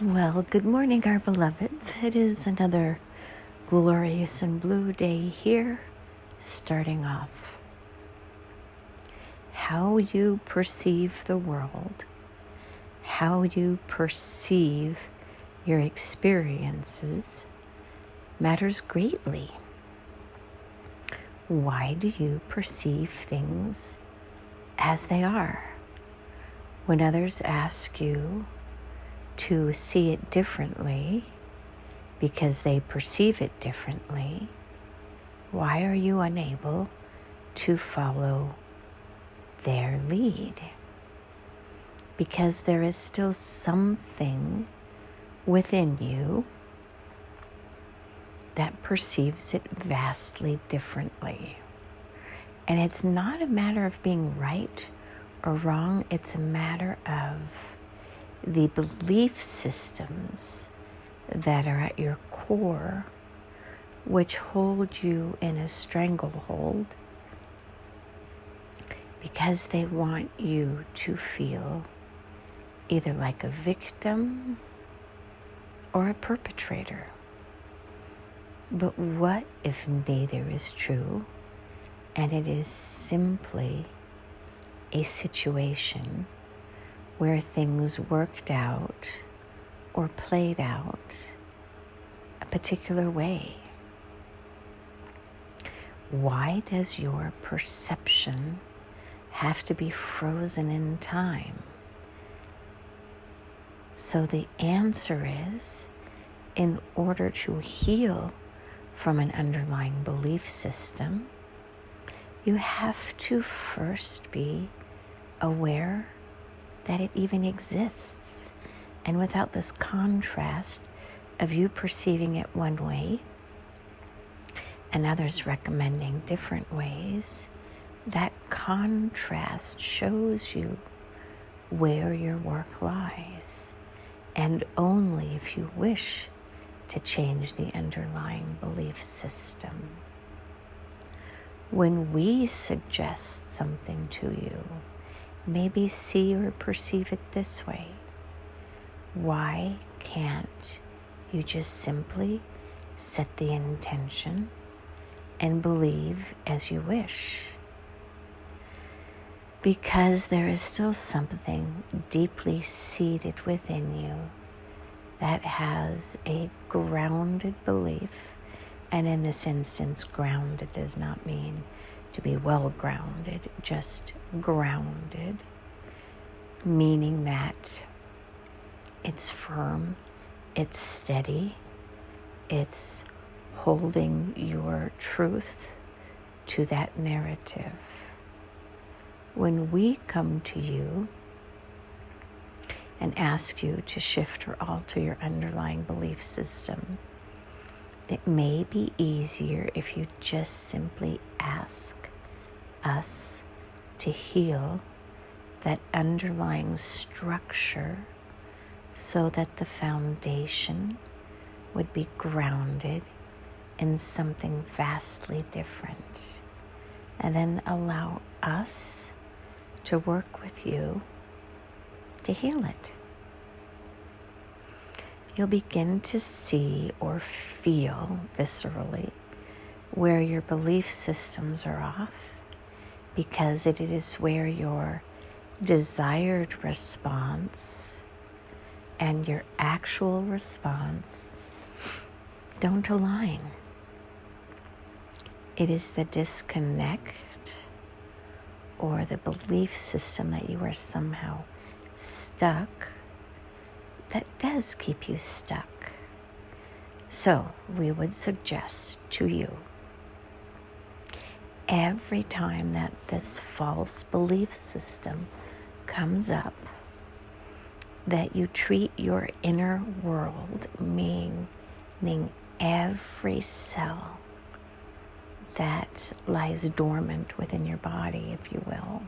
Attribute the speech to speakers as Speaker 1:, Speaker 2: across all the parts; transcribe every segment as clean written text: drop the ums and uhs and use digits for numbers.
Speaker 1: Well, good morning, our beloveds. It is another glorious and blue day here, starting off. How you perceive the world, how you perceive your experiences matters greatly. Why do you perceive things as they are? When others ask you to see it differently because they perceive it differently, why are you unable to follow their lead? Because there is still something within you that perceives it vastly differently. And it's not a matter of being right or wrong, it's a matter of the belief systems that are at your core, which hold you in a stranglehold because they want you to feel either like a victim or a perpetrator. But what if neither is true and it is simply a situation where things worked out or played out a particular way? Why does your perception have to be frozen in time? So the answer is, in order to heal from an underlying belief system, you have to first be aware that it even exists. And without this contrast of you perceiving it one way and others recommending different ways, that contrast shows you where your work lies. And only if you wish to change the underlying belief system. When we suggest something to you, maybe see or perceive it this way. Why can't you just simply set the intention and believe as you wish? Because there is still something deeply seated within you that has a grounded belief. And in this instance, grounded does not mean to be well grounded, just grounded, meaning that it's firm, it's steady, it's holding your truth to that narrative. When we come to you and ask you to shift or alter your underlying belief system, it may be easier if you just simply ask us to heal that underlying structure so that the foundation would be grounded in something vastly different. And then allow us to work with you to heal it. You'll begin to see or feel viscerally where your belief systems are off, because it is where your desired response and your actual response don't align. It is the disconnect or the belief system that you are somehow stuck that does keep you stuck. So we would suggest to you, every time that this false belief system comes up, that you treat your inner world, meaning every cell that lies dormant within your body, if you will,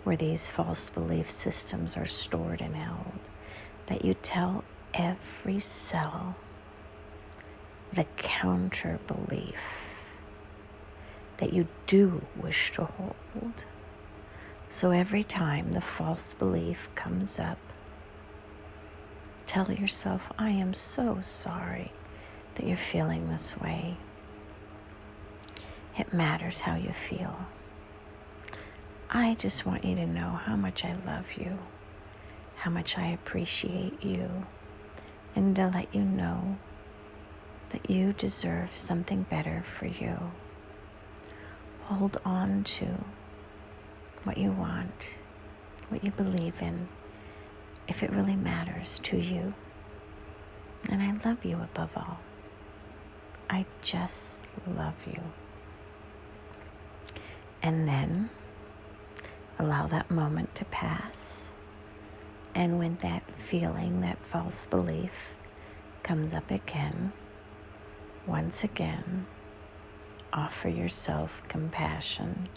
Speaker 1: where these false belief systems are stored and held, that you tell every cell the counter belief that you do wish to hold. So every time the false belief comes up, Tell yourself, I am so sorry that you're feeling this way. It matters how you feel. I just want you to know how much I love you, how much I appreciate you, and to let you know that you deserve something better for you. Hold on to what you want, what you believe in, if it really matters to you. And I love you above all. I just love you. And then allow that moment to pass. And when that feeling, that false belief comes up again, once again, offer yourself compassion.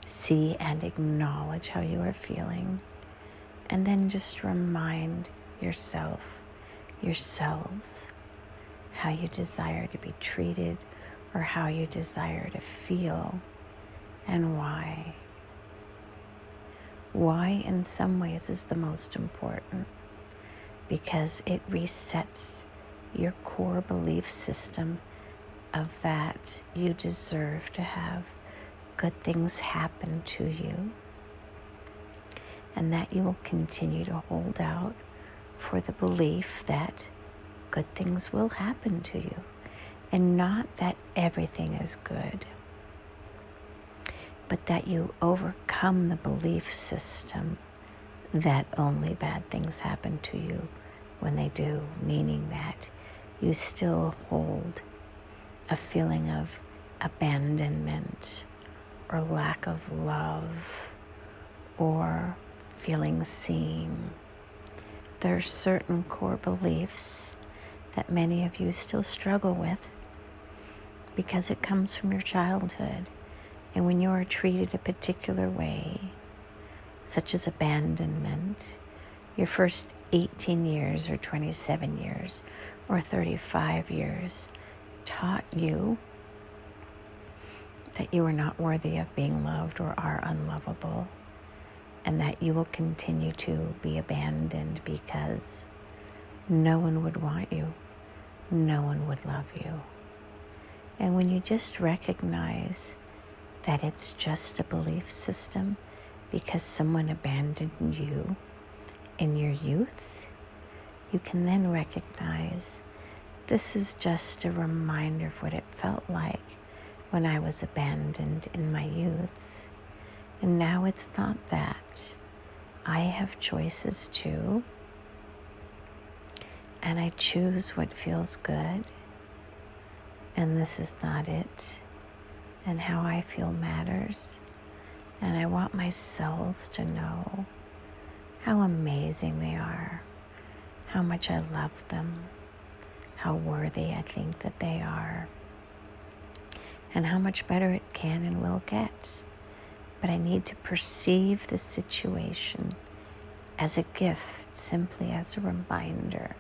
Speaker 1: See and acknowledge how you are feeling. And then just remind yourself, yourselves, how you desire to be treated or how you desire to feel and why. Why in some ways is the most important, because it resets your core belief system of that you deserve to have good things happen to you, and that you will continue to hold out for the belief that good things will happen to you, and not that everything is good, but that you overcome the belief system that only bad things happen to you when they do, meaning that you still hold a feeling of abandonment or lack of love or feeling seen. There are certain core beliefs that many of you still struggle with because it comes from your childhood. And when you are treated a particular way, such as abandonment, your first 18 years or 27 years or 35 years taught you that you are not worthy of being loved or are unlovable, and that you will continue to be abandoned because no one would want you, no one would love you. And when you just recognize that it's just a belief system because someone abandoned you in your youth, you can then recognize this is just a reminder of what it felt like when I was abandoned in my youth. And now it's not that. I have choices too, and I choose what feels good, and this is not it. And how I feel matters. And I want my cells to know how amazing they are, how much I love them, how worthy I think that they are, and how much better it can and will get. But I need to perceive the situation as a gift, simply as a reminder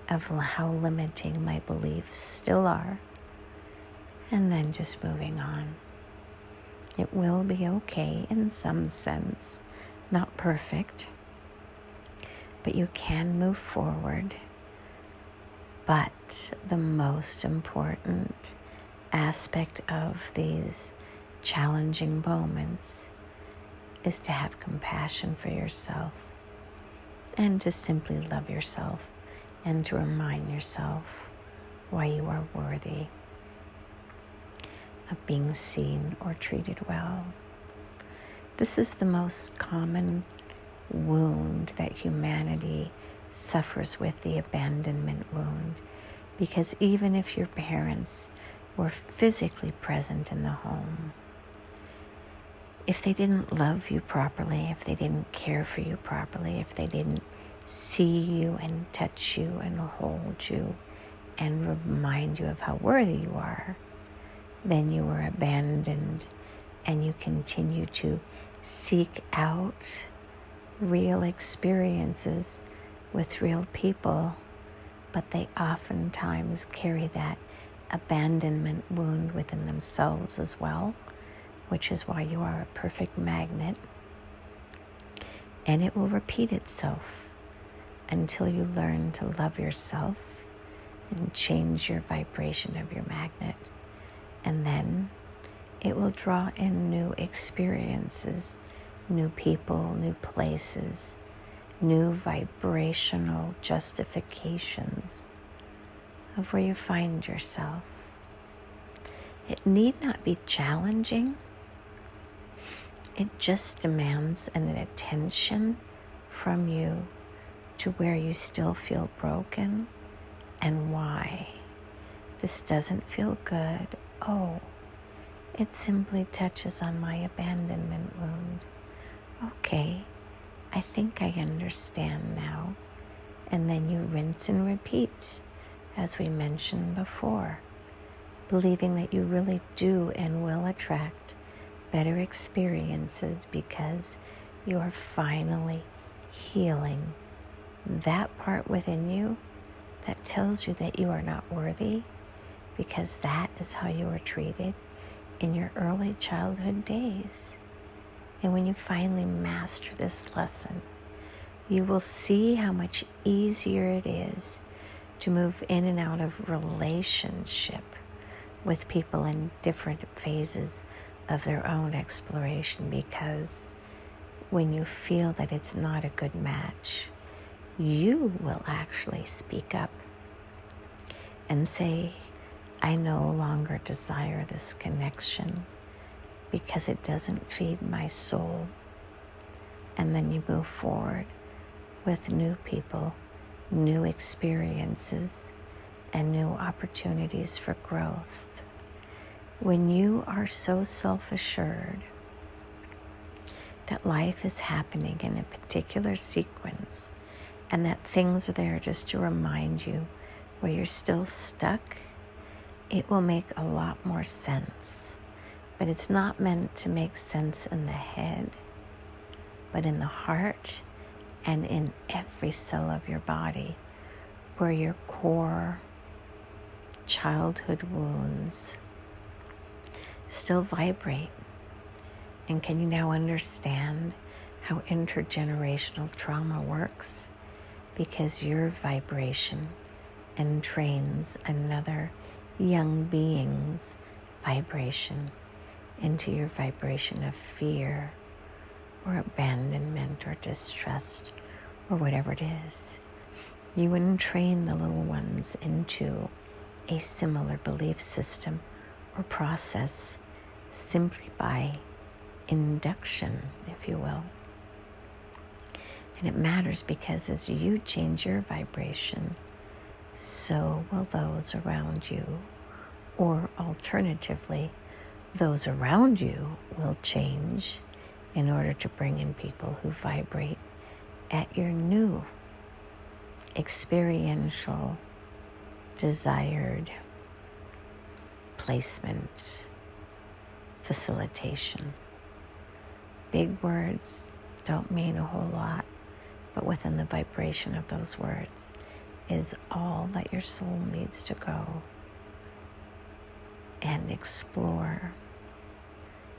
Speaker 1: of how limiting my beliefs still are. And then just moving on. It will be okay in some sense, not perfect, but you can move forward. But the most important aspect of these challenging moments is to have compassion for yourself and to simply love yourself and to remind yourself why you are worthy of being seen or treated well. This is the most common wound that humanity suffers with, the abandonment wound, because even if your parents were physically present in the home, if they didn't love you properly, if they didn't care for you properly, if they didn't see you and touch you and hold you and remind you of how worthy you are, then you were abandoned, and you continue to seek out real experiences with real people, but they oftentimes carry that abandonment wound within themselves as well, which is why you are a perfect magnet, and it will repeat itself until you learn to love yourself and change your vibration of your magnet. And then it will draw in new experiences, new people, new places, new vibrational justifications of where you find yourself. It need not be challenging. It just demands an attention from you to where you still feel broken and why. This doesn't feel good. Oh, it simply touches on my abandonment wound. Okay, I think I understand now. And then you rinse and repeat, as we mentioned before, believing that you really do and will attract better experiences because you are finally healing that part within you that tells you that you are not worthy, because that is how you were treated in your early childhood days. And when you finally master this lesson, you will see how much easier it is to move in and out of relationship with people in different phases of their own exploration, because when you feel that it's not a good match, you will actually speak up and say, I no longer desire this connection because it doesn't feed my soul. And then you move forward with new people, new experiences, and new opportunities for growth. When you are so self-assured that life is happening in a particular sequence and that things are there just to remind you where you're still stuck, it will make a lot more sense. But it's not meant to make sense in the head, but in the heart and in every cell of your body, where your core childhood wounds still vibrate. And can you now understand how intergenerational trauma works? Because your vibration entrains another young being's vibration into your vibration of fear or abandonment or distrust or whatever it is. You entrain the little ones into a similar belief system or process simply by induction, if you will. And it matters because as you change your vibration, so will those around you, or alternatively, those around you will change in order to bring in people who vibrate at your new experiential, desired placement, facilitation. Big words don't mean a whole lot, but within the vibration of those words is all that your soul needs to go and explore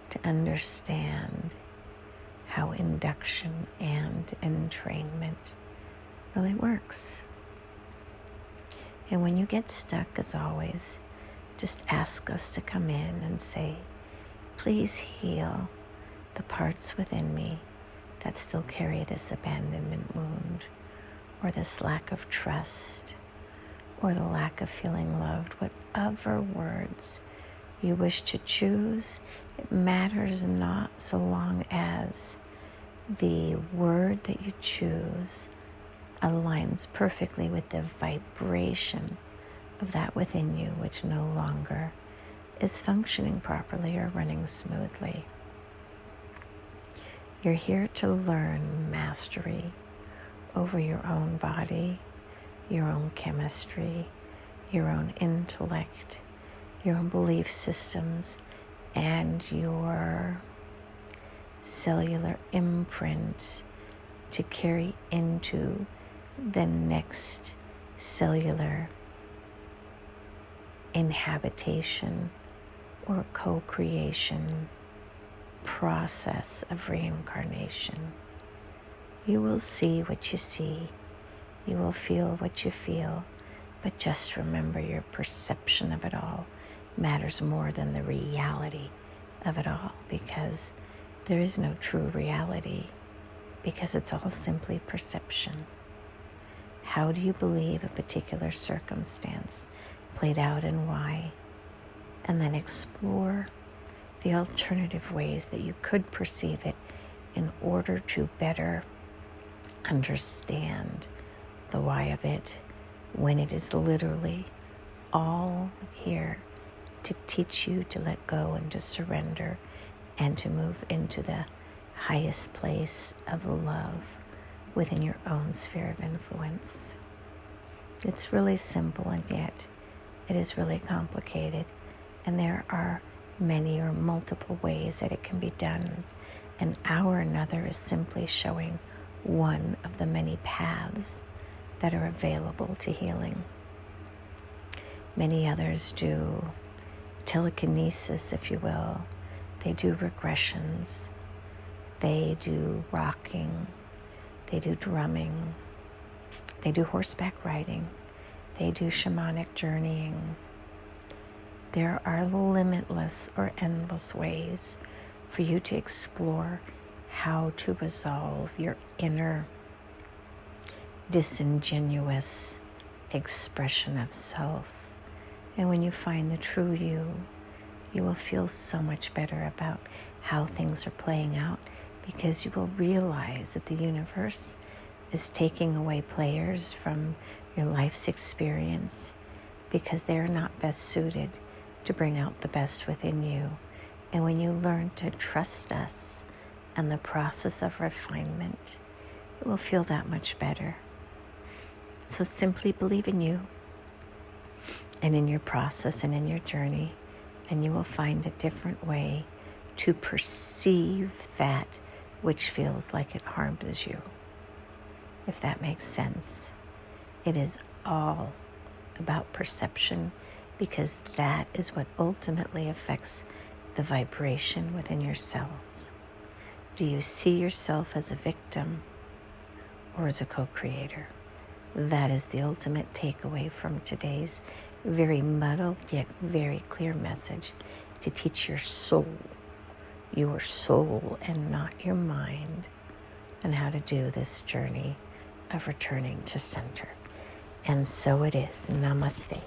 Speaker 1: to understand how induction and entrainment really works. And when you get stuck, as always, just ask us to come in and say, please heal the parts within me that still carry this abandonment wound, or this lack of trust, or the lack of feeling loved. Whatever words you wish to choose, it matters not so long as the word that you choose aligns perfectly with the vibration of that within you, which no longer is functioning properly or running smoothly. You're here to learn mastery over your own body, your own chemistry, your own intellect, your own belief systems, and your cellular imprint to carry into the next cellular inhabitation or co-creation process of reincarnation. You will see what you see You will feel what you feel, but just remember your perception of it all matters more than the reality of it all, because there is no true reality, because it's all simply perception. How do you believe a particular circumstance played out and why? And then explore the alternative ways that you could perceive it in order to better understand the why of it, when it is literally all here to teach you to let go and to surrender and to move into the highest place of love within your own sphere of influence. It's really simple, and yet it is really complicated, and there are many or multiple ways that it can be done, and our another is simply showing one of the many paths that are available to healing. Many others do telekinesis, if you will. They do regressions. They do rocking. They do drumming. They do horseback riding. They do shamanic journeying. There are limitless or endless ways for you to explore how to resolve your inner disingenuous expression of self. And when you find the true you, you will feel so much better about how things are playing out, because you will realize that the universe is taking away players from your life's experience because they're not best suited to bring out the best within you. And when you learn to trust us and the process of refinement, it will feel that much better. So simply believe in you and in your process and in your journey, and you will find a different way to perceive that which feels like it harms you, if that makes sense. It is all about perception, because that is what ultimately affects the vibration within your cells. Do you see yourself as a victim or as a co-creator? That is the ultimate takeaway from today's very muddled yet very clear message, to teach your soul and not your mind, and how to do this journey of returning to center. And so it is. Namaste.